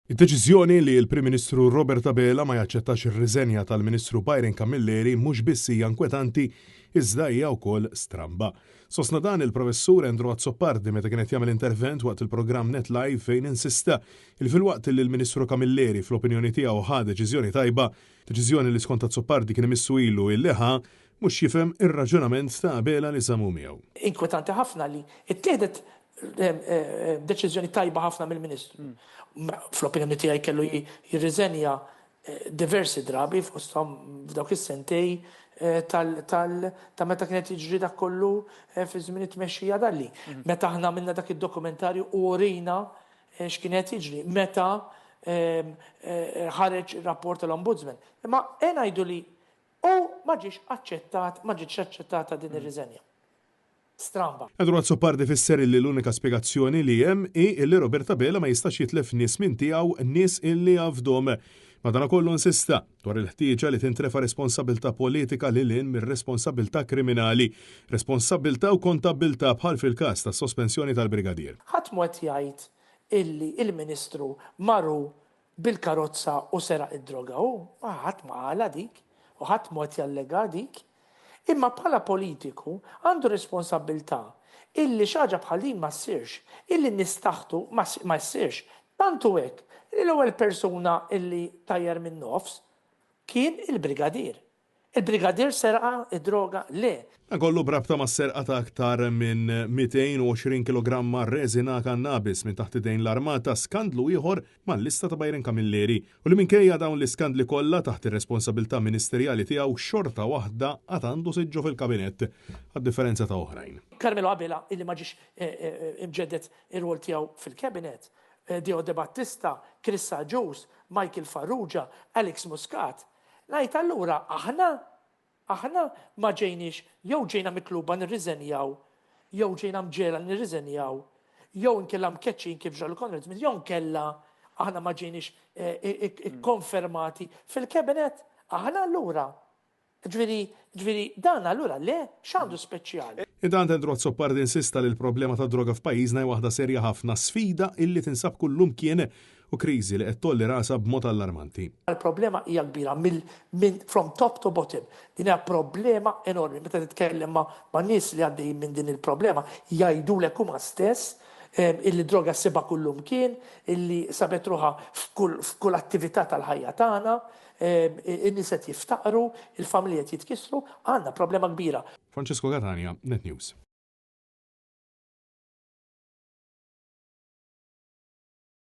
Id-deċiżjoni li l-Prim Ministru Robert Abela ma jaċċettax ir-riżenja tal-Ministru Byron Camilleri mhux biss hija inkwetanti iżda hija wkoll stramba. Sostna dan il-professur Andrew Azzopardi meta kienet jagħmel intervent waqt il-programm Net Live fejn insista il filwaqt li l-Ministru Camilleri fl-opinjoni tiegħu ħa deċiżjoni tajba, deċiżjoni li skont Azzopardi kien imissu ilu il-leħa mhux jifhem ir-raġunament ta' Abela li żammu miegħu. Inkwetanti ħafna li ittieħdet deċiżjoni tajba ħafna mill-Ministru. Fl-opinjoni tiegħi kellu jirriżenja diversi drabi fosthom f'dawk is-sentej ta' meta kienet jiġri dak kollu fi żmien it-tmexxija dalli. Meta aħna minna dak id-dokumentarju u urina x'kienet jiġri, meta ħareġ rapport tal-Ombudsman. Imma ngħidu li ma ġietx aċċettata din ir-riżenja. Stramba. Andrew Azzopardi fisser li l-unika spjegazzjoni li hemm hi li Robert Abela ma jistax jitlef nies minn tiegħu nies illi għafdhom. Madankollu insista dwar il-ħtieġa li tintrefa' responsabilità politika lil hinn mir-responsabilità kriminali, responsabilità u kontabilta bħal fil-każ tas-sospensjoni tal-Brigadier. Ħadd mod jgħid illi il-Ministru maru bil-karozza u seraq id-droga ħadd ma qala dik u ħadd mod jallega dik. Imma bħala politiku għandu responsabilità illi xaġa bħalin ma ssirx, illi nistaħtu ma ssirx. Tantu hekk, l-ewwel persuna illi tajjar minn nofs kien il-Brigadier. Il-Brigadier serqa id-droga le. Kollu brabta ma' serqa ta' aktar minn 220 kg reżina kannabis minn taħt idejn l-armata skandlu ieħor mal-lista ta' Byron Camilleri u li minkejja dawn l-iskandli kollha taħt ir-responsabilità ministerjali tiegħu xorta waħda għad għandu siġġu fil-kabinett għad-differenza ta' oħrajn. Carmelo Abela illi ma ġiex imġeddet ir-rol tiegħu fil-kabinet, Dio De Battista, Krissa Ġus, Michael Farrugia, Alex Muscat. Ngħid allura aħna ma ġejniex jew ġejna mitluba nirriżenjaw, jew ġejna mġela nirriżenjaw, jew inkella mkeċċin kif ġal Conrad, jew nkella aħna ma ġejniex konfermati fil-kabinet. Aħna allura ġifieri dan allura le x'għandu speċjali. Intant Andrew Azzopardi insista li l-problema ta' droga f'pajjiżna hija waħda serja ħafna, sfida illi tinsab kullum kien u kriżi li qed tolli rasa b'mod allarmanti. Il-problema hija kbira from top to bottom. Din hija problema enormi. Meta titkellem ma' nies li għaddejjin minn din il-problema jgħidulek huma stess illi droga ssiba kullum kien, illi sabet ruħha f'kull attività tal-ħajja tagħna, in-nies qed jiftaqru, il-familjiet jitkissru, għandna problema kbira. Francesco Catania, Net News.